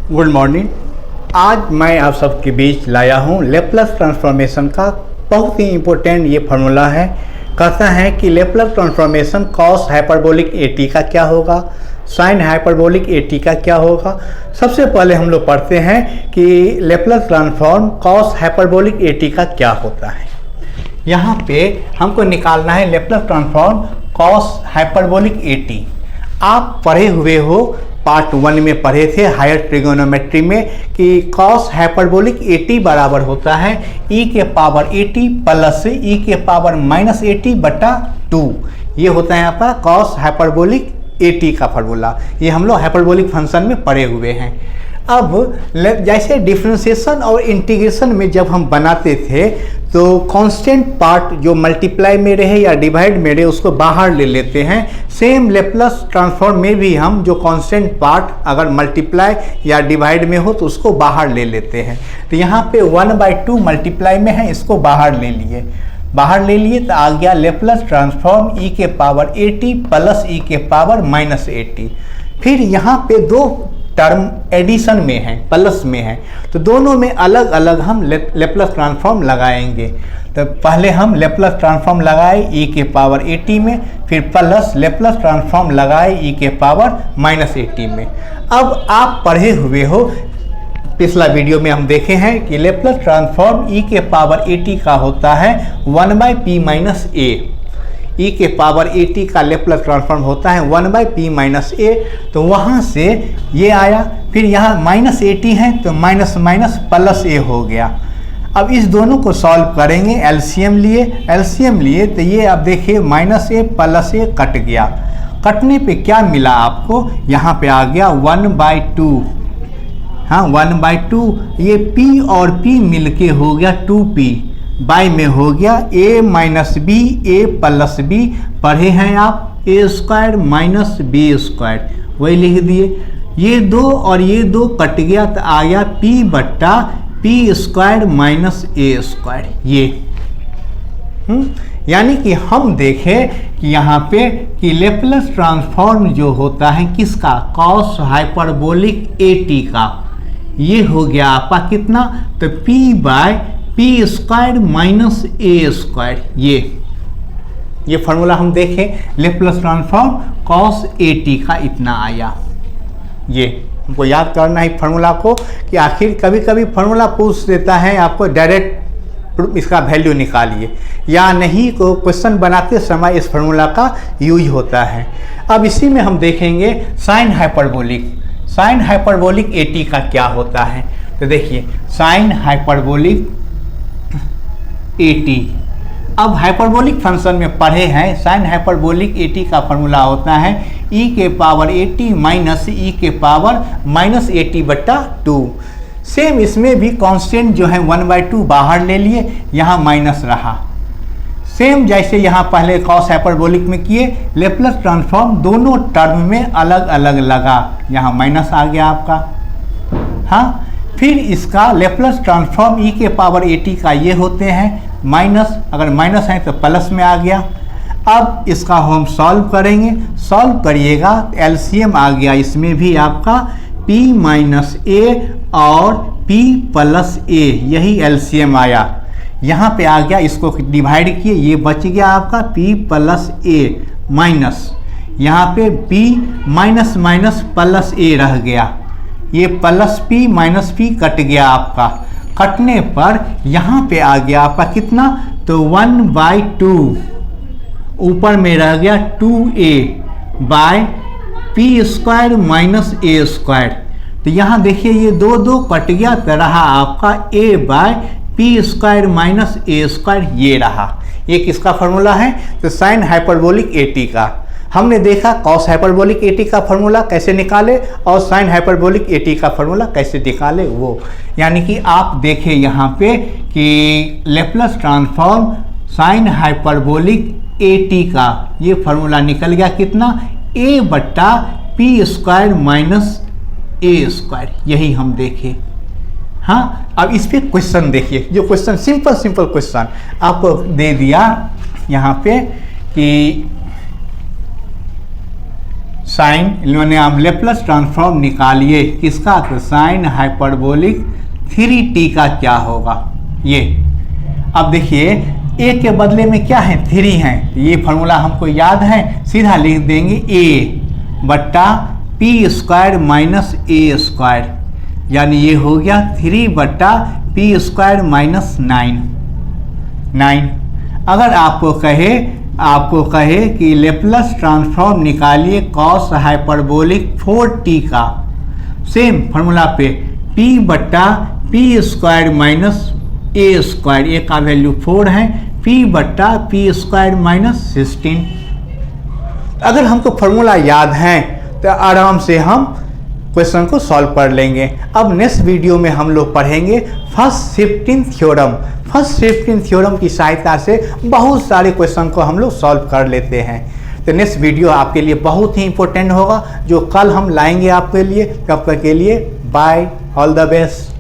Good morning. आज मैं आप सबके बीच लाया हूँ लेप्लस ट्रांसफॉर्मेशन का बहुत ही इम्पोर्टेंट ये फार्मूला है। कहता है कि Laplace transformation cos hyperbolic eighty का क्या होगा, साइन हाइपरबोलिक एटी का क्या होगा। सबसे पहले हम लोग पढ़ते हैं कि Laplace transform cos hyperbolic eighty का क्या होता है। यहाँ पे हमको निकालना है Laplace transform cos hyperbolic eighty. आप पढ़े हुए हो, पार्ट 1 में पढ़े थे हायर ट्रिगोनोमेट्री में कि कॉस हाइपरबोलिक एटी बराबर होता है ई के पावर 80 प्लस ई के पावर माइनस 80 बटा 2। ये होता है आपका कॉस हाइपरबोलिक एटी का फार्मूला। ये हम लोग हाइपरबोलिक फंक्शन में पढ़े हुए हैं। अब जैसे डिफरेंशिएशन और इंटीग्रेशन में जब हम बनाते थे तो कांस्टेंट पार्ट जो मल्टीप्लाई में रहे या डिवाइड में रहे उसको बाहर ले लेते हैं। सेम लेप्लस ट्रांसफॉर्म में भी हम जो कांस्टेंट पार्ट अगर मल्टीप्लाई या डिवाइड में हो तो उसको बाहर ले लेते हैं। तो यहाँ पे 1/2 मल्टीप्लाई में है, इसको बाहर ले लिए तो आ गया लेप्लस ट्रांसफॉर्म ई के पावर 80 प्लस ई के पावर माइनस 80। फिर यहाँ पे दो टर्म एडिशन में है, प्लस में है, तो दोनों में अलग अलग हम लेप्लस ट्रांसफॉर्म लगाएंगे। तो पहले हम लेप्लस ट्रांसफॉर्म लगाए ई के पावर 80 में, फिर प्लस लेप्लस ट्रांसफॉर्म लगाए ई के पावर माइनस 80 में। अब आप पढ़े हुए हो, पिछला वीडियो में हम देखे हैं कि लेप्लस ट्रांसफॉर्म ई के पावर 80 का होता है 1/p माइनस ए। ई के पावर 80 का लेप्लस ट्रांसफॉर्म होता है 1/p माइनस ए। तो वहाँ से ये आया, फिर यहाँ माइनस 80 है तो माइनस माइनस प्लस ए हो गया। अब इस दोनों को सॉल्व करेंगे, एलसीएम लिए तो ये अब देखिए माइनस ए प्लस ए कट गया। कटने पे क्या मिला आपको, यहाँ पे आ गया 1/2। हाँ 1/2, ये p और p मिलके हो गया 2p, बाई में हो गया a minus B A plus B. पढ़े हैं आप A square minus B square, वही लिख दिए। ये दो और ये दो कट गया तो आ गया p बट्टा p स्क्वायर माइनस ए स्क्वायर। ये यानी कि हम देखें कि यहाँ पे कि लेप्लस ट्रांसफॉर्म जो होता है किसका, कॉस हाइपरबोलिक एटी का, ये हो गया आपका कितना, तो p स्क्वायर माइनस ए स्क्वायर। ये फार्मूला हम देखें लेप्लस ट्रांसफॉर्म कॉस एटी का इतना आया। ये हमको याद करना है फार्मूला को कि आखिर कभी कभी फार्मूला पूछ देता है आपको डायरेक्ट इसका वैल्यू निकालिए या नहीं, को क्वेश्चन बनाते समय इस फार्मूला का यूज होता है। अब इसी में हम देखेंगे साइन हाइपरबोलिक एटी का क्या होता है। तो देखिए साइन हाइपरबोलिक एटी, अब हाइपरबोलिक फंक्शन में पढ़े हैं साइन हाइपरबोलिक एटी का फार्मूला होता है ई के पावर 80 माइनस ई के पावर माइनस 80 बटा 2। सेम इसमें भी कांस्टेंट जो है 1/2 बाहर ले लिए, यहाँ माइनस रहा। सेम जैसे यहाँ पहले कॉस हाइपरबोलिक में किए, लेप्लस ट्रांसफॉर्म दोनों टर्म में अलग अलग लगा, यहाँ माइनस आ गया आपका। हाँ, फिर इसका लेप्लस ट्रांसफॉर्म ई के पावर 80 का ये होते हैं माइनस, अगर माइनस है तो प्लस में आ गया। अब इसका हम सॉल्व करेंगे, सॉल्व करिएगा एलसीएम आ गया इसमें भी आपका p माइनस ए और p प्लस ए, यही एलसीएम आया। यहाँ पे आ गया, इसको डिवाइड किए, ये बच गया आपका p प्लस ए माइनस, यहाँ पे p माइनस माइनस प्लस ए रह गया, ये plus p minus p cut गया आपका। कटने पर यहाँ पे आ गया आपका कितना, तो 1/2 ऊपर में रह गया 2a by p square minus A square. तो यहाँ देखिए ये दो कट गया तो रहा आपका a by p square minus A square, ये रहा। ये किसका फार्मूला है, तो साइन हाइपरबोलिक एटी का। हमने देखा कॉस हाइपरबोलिक एटी का फार्मूला कैसे निकाले और साइन हाइपरबोलिक एटी का फार्मूला कैसे निकाले वो, यानी कि आप देखें यहाँ पे कि Laplace transform sine hyperbolic eighty का ये फार्मूला निकल गया कितना, a बट्टा p स्क्वायर माइनस ए स्क्वायर, यही हम देखें। हाँ, अब इस पे क्वेश्चन देखिए, जो क्वेश्चन सिंपल क्वेश्चन आपको दे दिया यहाँ पे कि साइन इन्होंने हम लेप्लस ट्रांसफॉर्म निकालिए किसका, तो साइन हाइपरबोलिक 3t का क्या होगा ये। अब देखिए a के बदले में क्या है, 3 है, ये फॉर्मूला हमको याद है, सीधा लिख देंगे a बट्टा p square minus a square, यानी ये हो गया 3 बट्टा p स्क्वायर माइनस 9। अगर आपको कहे कि लेप्लस ट्रांसफॉर्म निकालिए कॉस हाइपरबोलिक 4t का, सेम फॉर्मूला पे p बट्टा p square minus a square, a का वैल्यू 4 है, p बट्टा p स्क्वायर माइनस 16। अगर हमको फॉर्मूला याद है तो आराम से हम क्वेश्चन को सॉल्व कर लेंगे। अब नेक्स्ट वीडियो में हम लोग पढ़ेंगे first shifting theorem. First shifting theorem की सहायता से बहुत सारे क्वेश्चन को हम लोग सॉल्व कर लेते हैं। तो नेक्स्ट वीडियो आपके लिए बहुत ही इंपॉर्टेंट होगा, जो कल हम लाएंगे आपके लिए। तब तक के लिए बाय, ऑल द बेस्ट।